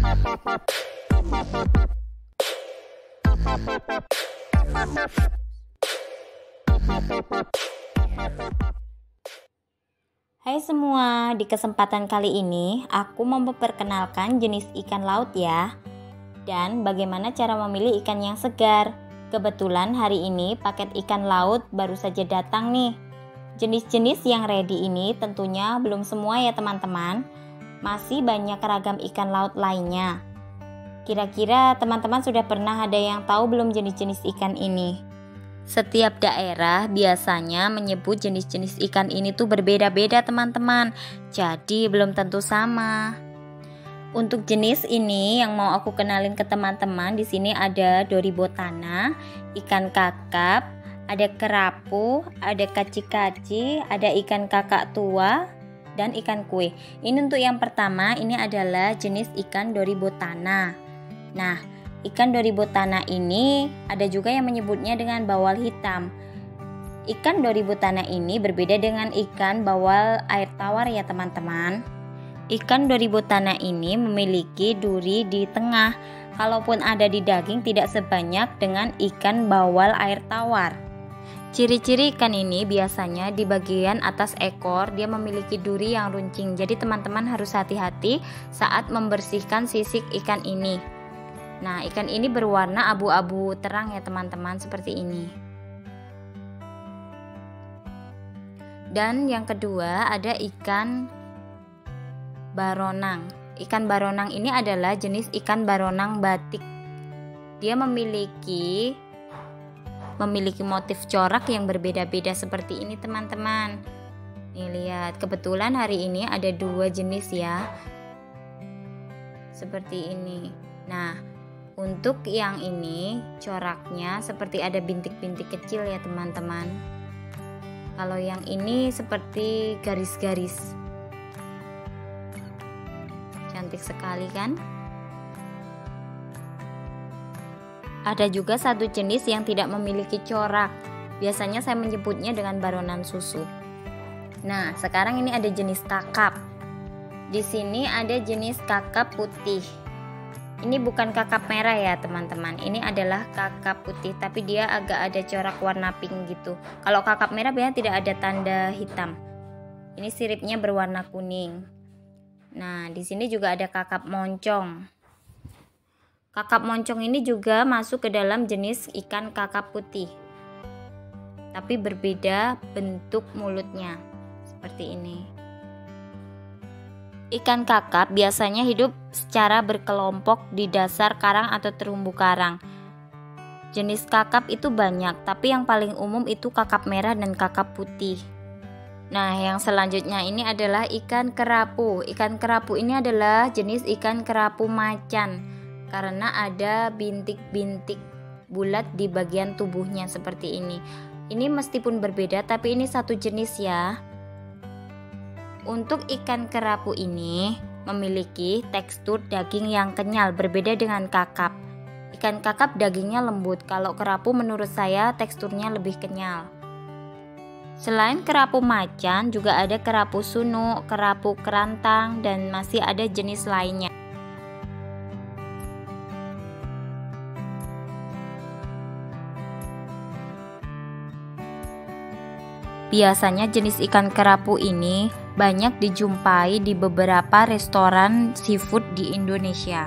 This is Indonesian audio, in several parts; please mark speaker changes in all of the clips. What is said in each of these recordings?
Speaker 1: Hai semua, di kesempatan kali ini aku mau memperkenalkan jenis ikan laut ya, dan bagaimana cara memilih ikan yang segar. Kebetulan hari ini paket ikan laut baru saja datang nih. Jenis-jenis yang ready ini tentunya belum semua ya teman-teman, masih banyak ragam ikan laut lainnya. Kira-kira teman-teman sudah pernah ada yang tahu belum jenis-jenis ikan ini? Setiap daerah biasanya menyebut jenis-jenis ikan ini tuh berbeda-beda teman-teman, jadi belum tentu sama. Untuk jenis ini yang mau aku kenalin ke teman-teman, di sini ada doribotana, ikan kakap, ada kerapu, ada kaci-kaci, ada ikan kakak tua, dan ikan kue. Ini untuk yang pertama, ini adalah jenis ikan doribotana. Nah, ikan doribotana ini ada juga yang menyebutnya dengan bawal hitam. Ikan doribotana ini berbeda dengan ikan bawal air tawar ya teman-teman. Ikan doribotana ini memiliki duri di tengah, kalaupun ada di daging tidak sebanyak dengan ikan bawal air tawar. Ciri-ciri ikan ini biasanya di bagian atas ekor dia memiliki duri yang runcing, jadi teman-teman harus hati-hati saat membersihkan sisik ikan ini. Nah, ikan ini berwarna abu-abu terang ya teman-teman, seperti ini. Dan yang kedua ada ikan baronang. Ikan baronang ini adalah jenis ikan baronang batik. Dia memiliki motif corak yang berbeda-beda seperti ini teman-teman. Nih lihat, kebetulan hari ini ada dua jenis ya. Seperti ini. Nah, untuk yang ini coraknya seperti ada bintik-bintik kecil ya teman-teman. Kalau yang ini seperti garis-garis. Cantik sekali kan? Ada juga satu jenis yang tidak memiliki corak. Biasanya saya menyebutnya dengan baronan susu. Nah, sekarang ini ada jenis kakap. Di sini ada jenis kakap putih. Ini bukan kakap merah ya teman-teman. Ini adalah kakap putih, tapi dia agak ada corak warna pink gitu. Kalau kakap merah biasanya tidak ada tanda hitam. Ini siripnya berwarna kuning. Nah, di sini juga ada kakap moncong. Kakap moncong ini juga masuk ke dalam jenis ikan kakap putih. Tapi berbeda bentuk mulutnya. Seperti ini. Ikan kakap biasanya hidup secara berkelompok di dasar karang atau terumbu karang. Jenis kakap itu banyak, tapi yang paling umum itu kakap merah dan kakap putih. Nah, yang selanjutnya ini adalah ikan kerapu. Ikan kerapu ini adalah jenis ikan kerapu macan karena ada bintik-bintik bulat di bagian tubuhnya seperti ini. Ini meskipun berbeda tapi ini satu jenis ya. Untuk ikan kerapu ini memiliki tekstur daging yang kenyal, berbeda dengan kakap. Ikan kakap dagingnya lembut, kalau kerapu menurut saya teksturnya lebih kenyal. Selain kerapu macan, juga ada kerapu sunu, kerapu kerantang, dan masih ada jenis lainnya. Biasanya jenis ikan kerapu ini banyak dijumpai di beberapa restoran seafood di Indonesia.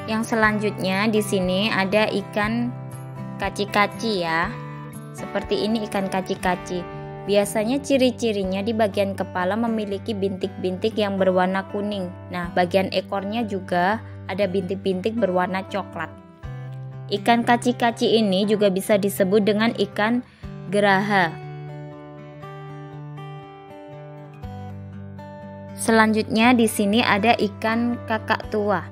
Speaker 1: Yang selanjutnya di sini ada ikan kaci-kaci ya. Seperti ini ikan kaci-kaci. Biasanya ciri-cirinya di bagian kepala memiliki bintik-bintik yang berwarna kuning. Nah, bagian ekornya juga ada bintik-bintik berwarna coklat. Ikan kaci-kaci ini juga bisa disebut dengan ikan geraha. Selanjutnya di sini ada ikan kakak tua.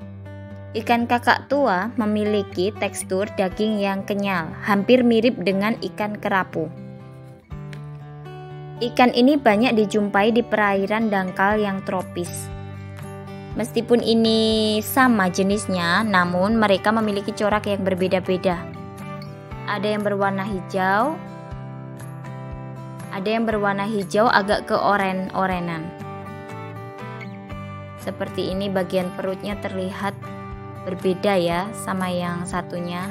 Speaker 1: Ikan kakak tua memiliki tekstur daging yang kenyal, hampir mirip dengan ikan kerapu. Ikan ini banyak dijumpai di perairan dangkal yang tropis. Meskipun ini sama jenisnya, namun mereka memiliki corak yang berbeda-beda. Ada yang berwarna hijau, agak ke oren-orenan. Seperti ini, bagian perutnya terlihat berbeda ya sama yang satunya.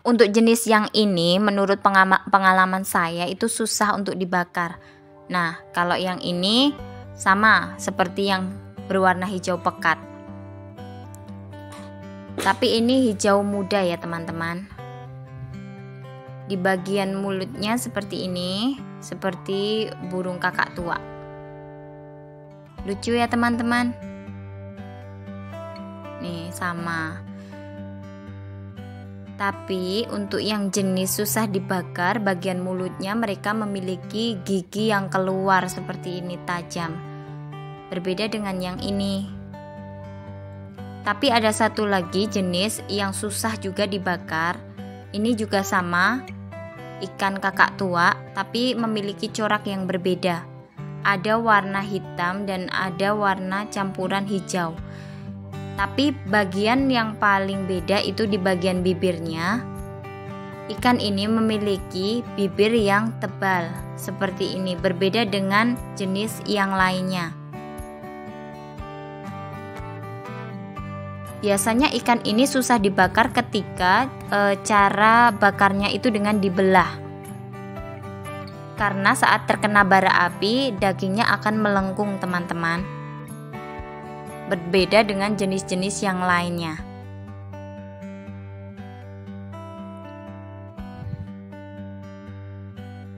Speaker 1: Untuk jenis yang ini menurut pengalaman saya itu susah untuk dibakar. Nah, kalau yang ini sama seperti yang berwarna hijau pekat. Tapi ini hijau muda ya teman-teman. Di bagian mulutnya seperti ini, seperti burung kakak tua. Lucu ya teman-teman. Nih sama. Tapi untuk yang jenis susah dibakar, bagian mulutnya mereka memiliki gigi yang keluar seperti ini tajam. Berbeda dengan yang ini. Tapi ada satu lagi jenis yang susah juga dibakar. Ini juga sama, ikan kakak tua, tapi memiliki corak yang berbeda. Ada warna hitam dan ada warna campuran hijau. Tapi bagian yang paling beda itu di bagian bibirnya. Ikan ini memiliki bibir yang tebal seperti ini, berbeda dengan jenis yang lainnya. Biasanya ikan ini susah dibakar ketika cara bakarnya itu dengan dibelah. Karena saat terkena bara api, dagingnya akan melengkung teman-teman. Berbeda dengan jenis-jenis yang lainnya.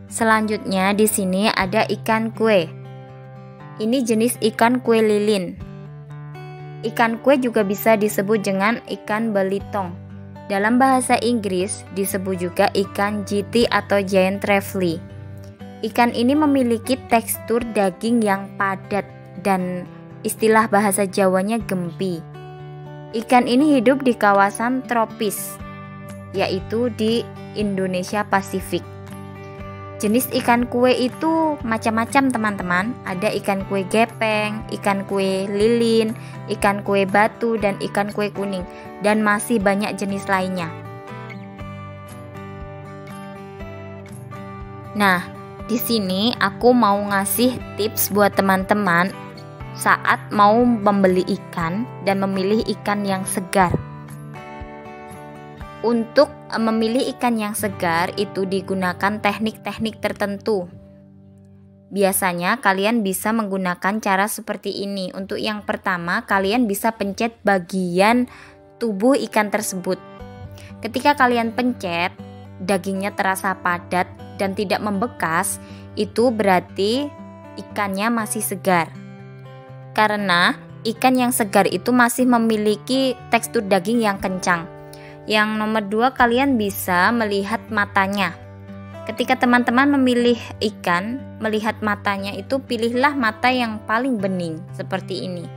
Speaker 1: Selanjutnya di sini ada ikan kue. Ini jenis ikan kue lilin. Ikan kue juga bisa disebut dengan ikan belitong. Dalam bahasa Inggris disebut juga ikan GT atau giant trevally. Ikan ini memiliki tekstur daging yang padat dan istilah bahasa Jawanya gempi. Ikan ini hidup di kawasan tropis, yaitu di Indonesia Pasifik. Jenis ikan kue itu macam-macam teman-teman. Ada ikan kue gepeng, ikan kue lilin, ikan kue batu, dan ikan kue kuning. Dan masih banyak jenis lainnya. Nah, di sini aku mau ngasih tips buat teman-teman saat mau membeli ikan dan memilih ikan yang segar. Untuk memilih ikan yang segar itu digunakan teknik-teknik tertentu. Biasanya kalian bisa menggunakan cara seperti ini. Untuk yang pertama, kalian bisa pencet bagian tubuh ikan tersebut. Ketika kalian pencet, dagingnya terasa padat dan tidak membekas, itu berarti ikannya masih segar. Karena ikan yang segar itu masih memiliki tekstur daging yang kencang. Yang nomor 2, kalian bisa melihat matanya. Ketika teman-teman memilih ikan, melihat matanya itu pilihlah mata yang paling bening seperti ini.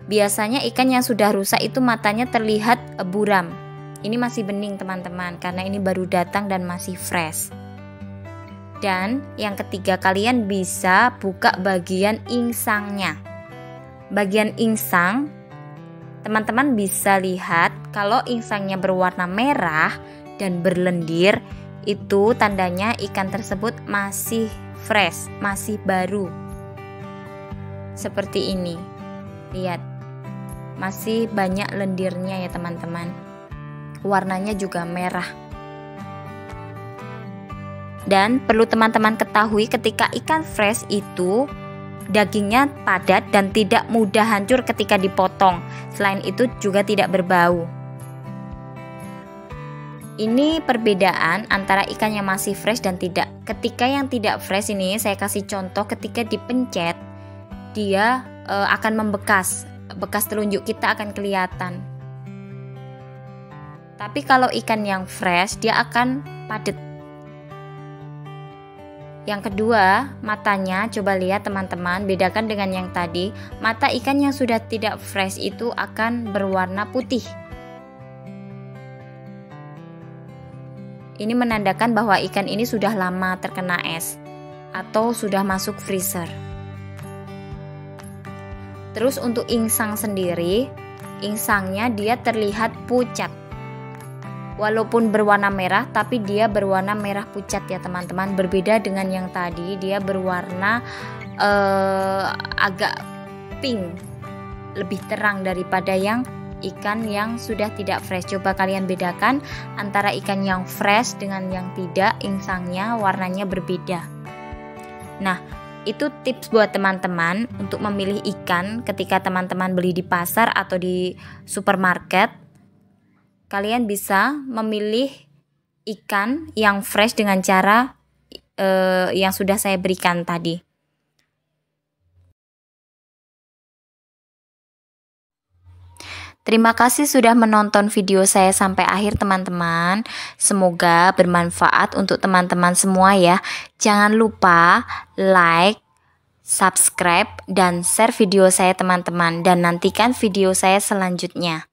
Speaker 1: Biasanya ikan yang sudah rusak itu matanya terlihat buram. Ini masih bening teman-teman karena ini baru datang dan masih fresh. Dan yang ketiga, kalian bisa buka bagian insangnya. Bagian insang, teman-teman bisa lihat kalau insangnya berwarna merah dan berlendir, itu tandanya ikan tersebut masih fresh, masih baru. Seperti ini. Lihat, masih banyak lendirnya ya teman-teman. Warnanya juga merah. Dan perlu teman-teman ketahui, ketika ikan fresh itu dagingnya padat dan tidak mudah hancur ketika dipotong. Selain itu juga tidak berbau. Ini perbedaan antara ikan yang masih fresh dan tidak. Ketika yang tidak fresh ini, saya kasih contoh, ketika dipencet dia akan membekas. Bekas telunjuk kita akan kelihatan. Tapi kalau ikan yang fresh dia akan padat. Yang kedua, matanya, coba lihat teman-teman, bedakan dengan yang tadi. Mata ikan yang sudah tidak fresh itu akan berwarna putih. Ini menandakan bahwa ikan ini sudah lama terkena es atau sudah masuk freezer. Terus untuk insang sendiri, insangnya dia terlihat pucat. Walaupun berwarna merah, tapi dia berwarna merah pucat ya teman-teman. Berbeda dengan yang tadi, dia berwarna agak pink, lebih terang daripada yang ikan yang sudah tidak fresh. Coba kalian bedakan antara ikan yang fresh dengan yang tidak, insangnya warnanya berbeda. Nah, itu tips buat teman-teman untuk memilih ikan ketika teman-teman beli di pasar atau di supermarket. Kalian bisa memilih ikan yang fresh dengan cara yang sudah saya berikan tadi. Terima kasih sudah menonton video saya sampai akhir teman-teman. Semoga bermanfaat untuk teman-teman semua ya. Jangan lupa like, subscribe, dan share video saya teman-teman. Dan nantikan video saya selanjutnya.